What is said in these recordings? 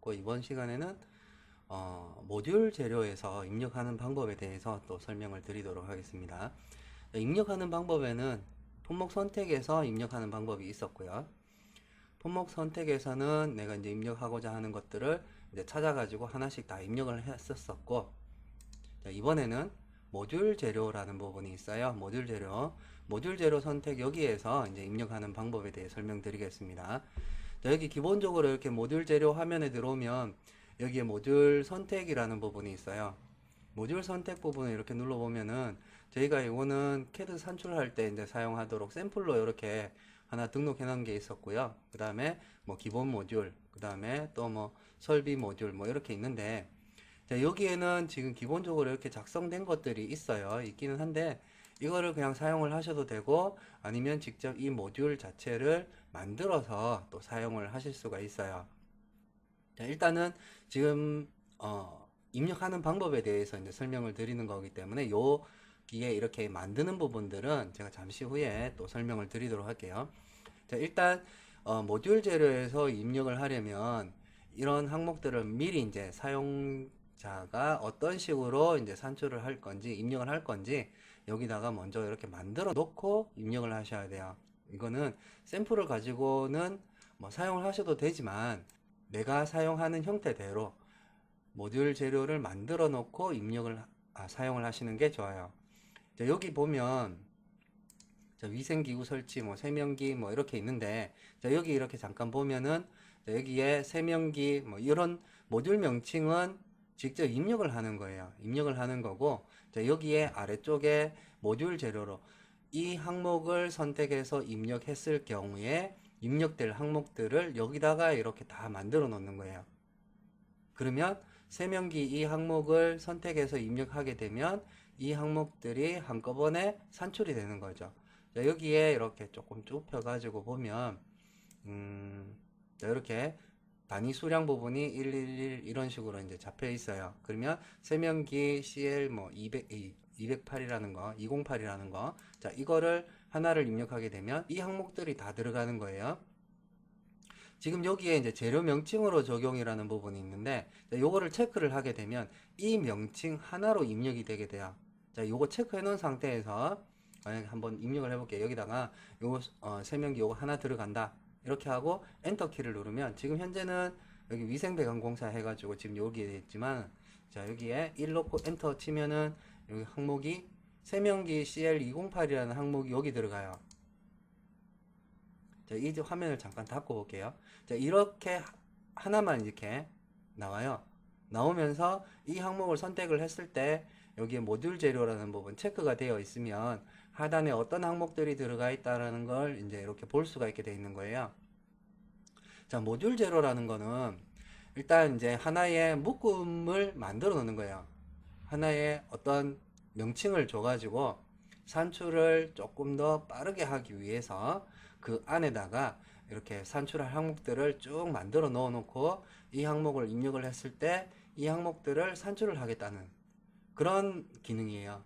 있고, 이번 시간에는 모듈 재료에서 입력하는 방법에 대해서 또 설명을 드리도록 하겠습니다. 입력하는 방법에는 품목 선택에서 입력하는 방법이 있었고요. 품목 선택에서는 내가 이제 입력하고자 하는 것들을 이제 찾아가지고 하나씩 다 입력을 했었고, 이번에는 모듈 재료라는 부분이 있어요. 모듈 재료 선택, 여기에서 이제 입력하는 방법에 대해 설명드리겠습니다. 여기 기본적으로 이렇게 모듈 재료 화면에 들어오면 여기에 모듈 선택이라는 부분이 있어요. 모듈 선택 부분을 이렇게 눌러보면은 저희가 이거는 CAD 산출할 때 이제 사용하도록 샘플로 이렇게 하나 등록해 놓은 게 있었고요. 그 다음에 뭐 기본 모듈, 그 다음에 또 뭐 설비 모듈 뭐 이렇게 있는데, 자, 여기에는 지금 기본적으로 이렇게 작성된 것들이 있기는 한데, 이거를 그냥 사용을 하셔도 되고, 아니면 직접 이 모듈 자체를 만들어서 또 사용을 하실 수가 있어요. 자, 일단은 지금 입력하는 방법에 대해서 이제 설명을 드리는 거기 때문에 여기에 이렇게 만드는 부분들은 제가 잠시 후에 또 설명을 드리도록 할게요. 자, 일단 모듈 재료에서 입력을 하려면 이런 항목들을 미리 이제 사용자가 어떤 식으로 이제 산출을 할 건지 입력을 할 건지 여기다가 먼저 이렇게 만들어 놓고 입력을 하셔야 돼요. 이거는 샘플을 가지고는 뭐 사용을 하셔도 되지만 내가 사용하는 형태대로 모듈 재료를 만들어 놓고 사용을 하시는 게 좋아요. 자, 여기 보면 위생기구 설치, 뭐 세면기 뭐 이렇게 있는데, 자, 여기 이렇게 잠깐 보면은 여기에 세면기 뭐 이런 모듈 명칭은 직접 입력을 하는 거예요. 입력을 하는 거고, 자, 여기에 아래쪽에 모듈 재료로 이 항목을 선택해서 입력했을 경우에 입력될 항목들을 여기다가 이렇게 다 만들어 놓는 거예요. 그러면 세면기 이 항목을 선택해서 입력하게 되면 이 항목들이 한꺼번에 산출이 되는 거죠. 자, 여기에 이렇게 조금 좁혀 가지고 보면 자, 이렇게 단위 수량 부분이 111 이런 식으로 이제 잡혀 있어요. 그러면 세면기 CL 뭐 208이라는 거, 208이라는 거, 자, 이거를 하나를 입력하게 되면 이 항목들이 다 들어가는 거예요. 지금 여기에 이제 재료 명칭으로 적용이라는 부분이 있는데, 자, 요거를 체크를 하게 되면 이 명칭 하나로 입력이 되게 돼요. 자, 요거 체크해 놓은 상태에서 만약에 한번 입력을 해볼게요. 여기다가 요거 세면기 요거 하나 들어간다 이렇게 하고 엔터 키를 누르면, 지금 현재는 여기 위생배관공사 해가지고 지금 여기에 있지만, 자, 여기에 1 넣고 엔터 치면은 여기 항목이 세면기 CL208이라는 항목이 여기 들어가요. 자, 이 화면을 잠깐 닫고 볼게요. 자, 이렇게 하나만 이렇게 나와요. 나오면서 이 항목을 선택을 했을 때 여기에 모듈 재료라는 부분 체크가 되어 있으면 하단에 어떤 항목들이 들어가 있다라는 걸 이제 이렇게 볼 수가 있게 되어 있는 거예요. 자, 모듈 재료라는 거는 일단 이제 하나의 묶음을 만들어 놓는 거예요. 하나의 어떤 명칭을 줘가지고 산출을 조금 더 빠르게 하기 위해서 그 안에다가 이렇게 산출할 항목들을 쭉 만들어 넣어 놓고 이 항목을 입력을 했을 때 이 항목들을 산출을 하겠다는 그런 기능이에요.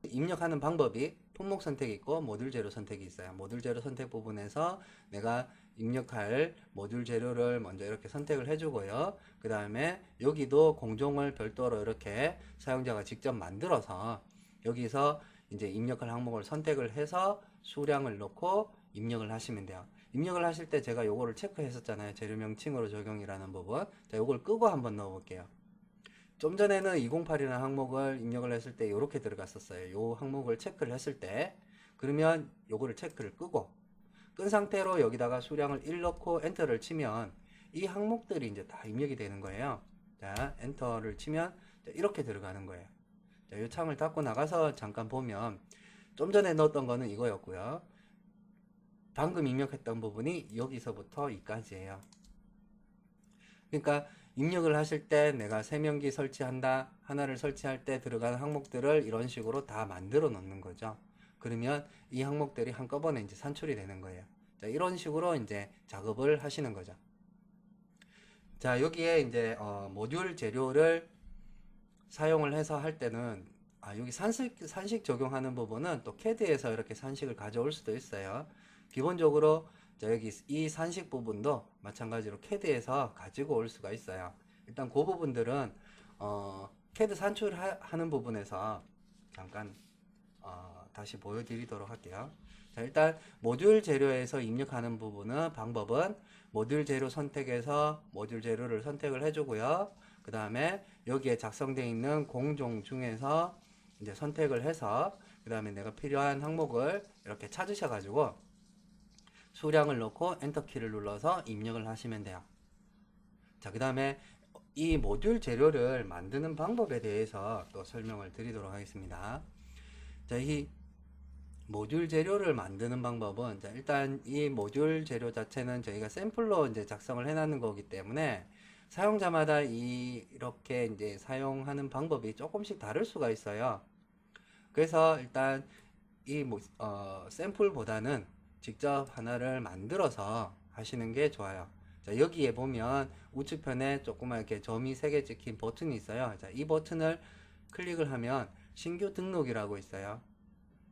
입력하는 방법이 품목 선택이 있고 모듈 재료 선택이 있어요. 모듈 재료 선택 부분에서 내가 입력할 모듈 재료를 먼저 이렇게 선택을 해주고요. 그 다음에 여기도 공종을 별도로 이렇게 사용자가 직접 만들어서 여기서 이제 입력할 항목을 선택을 해서 수량을 넣고 입력을 하시면 돼요. 입력을 하실 때 제가 요거를 체크했었잖아요. 재료 명칭으로 적용이라는 부분. 자, 요걸 끄고 한번 넣어 볼게요. 좀 전에는 208이라는 항목을 입력을 했을 때 이렇게 들어갔었어요. 요 항목을 체크를 했을 때, 그러면 요거를 체크를 끄고 끈 상태로 여기다가 수량을 1 넣고 엔터를 치면 이 항목들이 이제 다 입력이 되는 거예요. 자, 엔터를 치면 이렇게 들어가는 거예요. 자, 이 창을 닫고 나가서 잠깐 보면 좀 전에 넣었던 거는 이거였고요. 방금 입력했던 부분이 여기서부터 여기까지예요. 그러니까 입력을 하실 때 내가 세면기 설치한다, 하나를 설치할 때 들어가는 항목들을 이런 식으로 다 만들어 놓는 거죠. 그러면 이 항목들이 한꺼번에 이제 산출이 되는 거예요. 자, 이런 식으로 이제 작업을 하시는 거죠. 자, 여기에 이제 모듈 재료를 사용을 해서 할 때는 여기 산식 적용하는 부분은 또 CAD에서 이렇게 산식을 가져올 수도 있어요. 기본적으로 자, 여기 이 산식 부분도 마찬가지로 CAD에서 가지고 올 수가 있어요. 일단 그 부분들은 CAD 산출하는 부분에서 잠깐 다시 보여드리도록 할게요. 자, 일단 모듈 재료에서 입력하는 부분은 방법은 모듈 재료 선택에서 모듈 재료를 선택을 해주고요. 그 다음에 여기에 작성되어 있는 공종 중에서 이제 선택을 해서 그 다음에 내가 필요한 항목을 이렇게 찾으셔가지고 수량을 넣고 엔터키를 눌러서 입력을 하시면 돼요. 자, 그 다음에 이 모듈 재료를 만드는 방법에 대해서 또 설명을 드리도록 하겠습니다. 자, 이 모듈 재료를 만드는 방법은, 자, 일단 이 모듈 재료 자체는 저희가 샘플로 이제 작성을 해놨는 거기 때문에 사용자마다 이렇게 이제 사용하는 방법이 조금씩 다를 수가 있어요. 그래서 일단 이 샘플보다는 직접 하나를 만들어서 하시는 게 좋아요. 자, 여기에 보면 우측편에 조그맣게 점이 3개 찍힌 버튼이 있어요. 자, 이 버튼을 클릭을 하면 신규 등록이라고 있어요.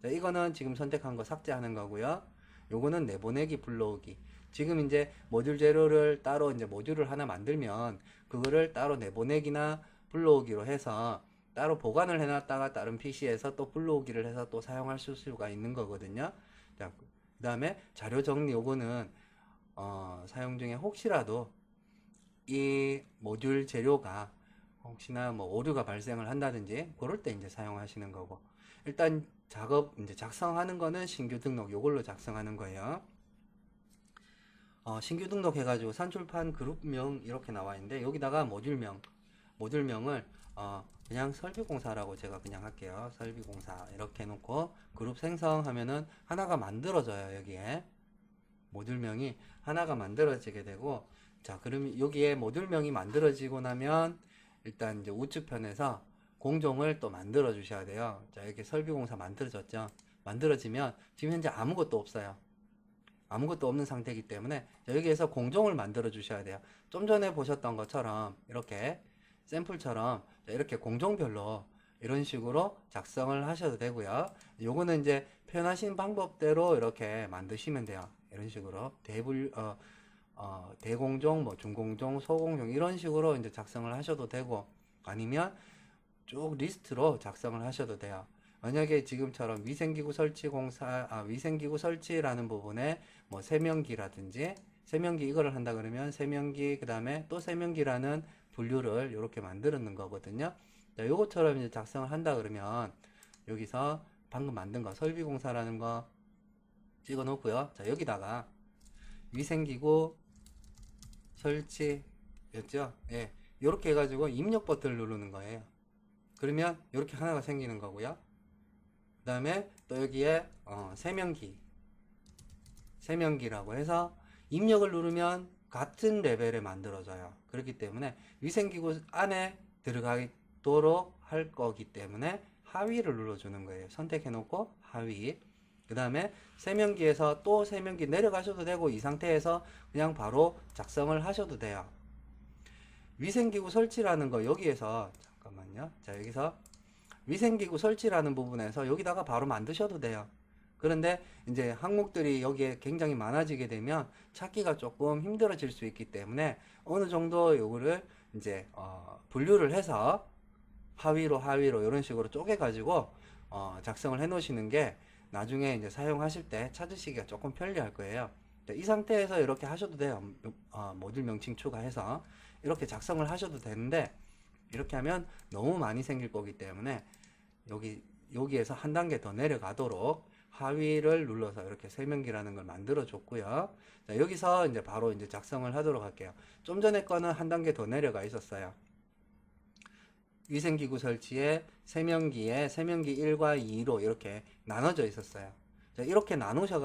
자, 이거는 지금 선택한 거 삭제하는 거고요. 요거는 내보내기 불러오기. 지금 이제 모듈 재료를 따로 이제 모듈을 하나 만들면 그거를 따로 내보내기나 불러오기로 해서 따로 보관을 해놨다가 다른 PC에서 또 불러오기를 해서 또 사용할 수가 있는 거거든요. 자, 그 다음에 자료 정리, 요거는 사용 중에 혹시라도 이 모듈 재료가 혹시나 뭐 오류가 발생을 한다든지 그럴 때 이제 사용하시는 거고, 일단 이제 작성하는 거는 신규 등록, 요걸로 작성하는 거예요. 신규 등록 해가지고 산출판 그룹명 이렇게 나와 있는데 여기다가 모듈명을 그냥 설비공사라고 제가 그냥 할게요. 설비공사 이렇게 해놓고 그룹 생성하면은 하나가 만들어져요. 여기에 모듈명이 하나가 만들어지게 되고, 자, 그럼 여기에 모듈명이 만들어지고 나면 일단 이제 우측편에서 공종을 또 만들어 주셔야 돼요. 자, 이렇게 설비공사 만들어졌죠. 만들어지면 지금 현재 아무것도 없어요. 아무것도 없는 상태이기 때문에 여기에서 공종을 만들어 주셔야 돼요. 좀 전에 보셨던 것처럼 이렇게 샘플처럼 이렇게 공종별로 이런 식으로 작성을 하셔도 되고요. 요거는 이제 표현하신 방법대로 이렇게 만드시면 돼요. 이런 식으로 대공종, 뭐 중공종, 소공종 이런 식으로 이제 작성을 하셔도 되고, 아니면 쭉 리스트로 작성을 하셔도 돼요. 만약에 지금처럼 위생기구 설치라는 부분에 뭐 세면기라든지, 세면기 이거를 한다 그러면 세면기, 그 다음에 또 세면기라는 분류를 이렇게 만드는 거거든요. 자, 요것처럼 이제 작성을 한다 그러면 여기서 방금 만든 거 설비공사라는 거 찍어 놓고요. 자, 여기다가 위생기구 설치였죠? 예. 요렇게 해가지고 입력 버튼을 누르는 거예요. 그러면 이렇게 하나가 생기는 거고요. 그 다음에 또 여기에 세면기라고 해서 입력을 누르면 같은 레벨에 만들어져요. 그렇기 때문에 위생기구 안에 들어가도록 할 거기 때문에 하위를 눌러주는 거예요. 선택해 놓고 하위. 그 다음에 세면기에서 또 세면기 내려가셔도 되고, 이 상태에서 그냥 바로 작성을 하셔도 돼요. 위생기구 설치라는 거 여기에서 잠깐만요. 자, 여기서 위생기구 설치라는 부분에서 여기다가 바로 만드셔도 돼요. 그런데 이제 항목들이 여기에 굉장히 많아지게 되면 찾기가 조금 힘들어질 수 있기 때문에 어느 정도 요거를 이제 분류를 해서 하위로 이런 식으로 쪼개 가지고 작성을 해 놓으시는 게 나중에 이제 사용하실 때 찾으시기가 조금 편리할 거예요. 이 상태에서 이렇게 하셔도 돼요. 모듈 명칭 추가해서 이렇게 작성을 하셔도 되는데, 이렇게 하면 너무 많이 생길 거기 때문에 여기에서 한 단계 더 내려가도록 하위를 눌러서 이렇게 세면기라는 걸 만들어 줬고요. 자, 여기서 이제 바로 이제 작성을 하도록 할게요. 좀 전에 거는 한 단계 더 내려가 있었어요. 위생기구 설치에 세면기에 세면기 1과 2로 이렇게 나눠져 있었어요. 자, 이렇게 나누셔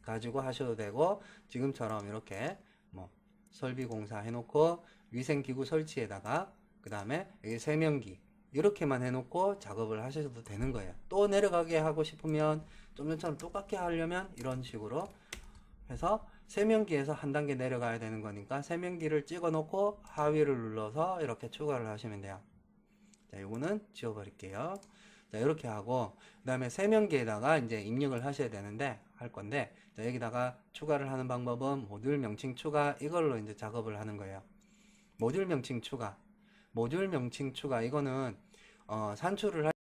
가지고 하셔도 되고, 지금처럼 이렇게 뭐 설비공사 해놓고 위생기구 설치에다가 그 다음에 여기 세면기 이렇게만 해놓고 작업을 하셔도 되는 거예요. 또 내려가게 하고 싶으면 좀 전처럼 똑같게 하려면 이런 식으로 해서 세면기에서 한 단계 내려가야 되는 거니까 세면기를 찍어 놓고 하위를 눌러서 이렇게 추가를 하시면 돼요. 자, 요거는 지워버릴게요. 자, 이렇게 하고, 그 다음에 세면기에다가 이제 입력을 하셔야 되는데, 할 건데, 자, 여기다가 추가를 하는 방법은 모듈 명칭 추가, 이걸로 이제 작업을 하는 거예요. 모듈 명칭 추가. 모듈 명칭 추가, 이거는, 산출을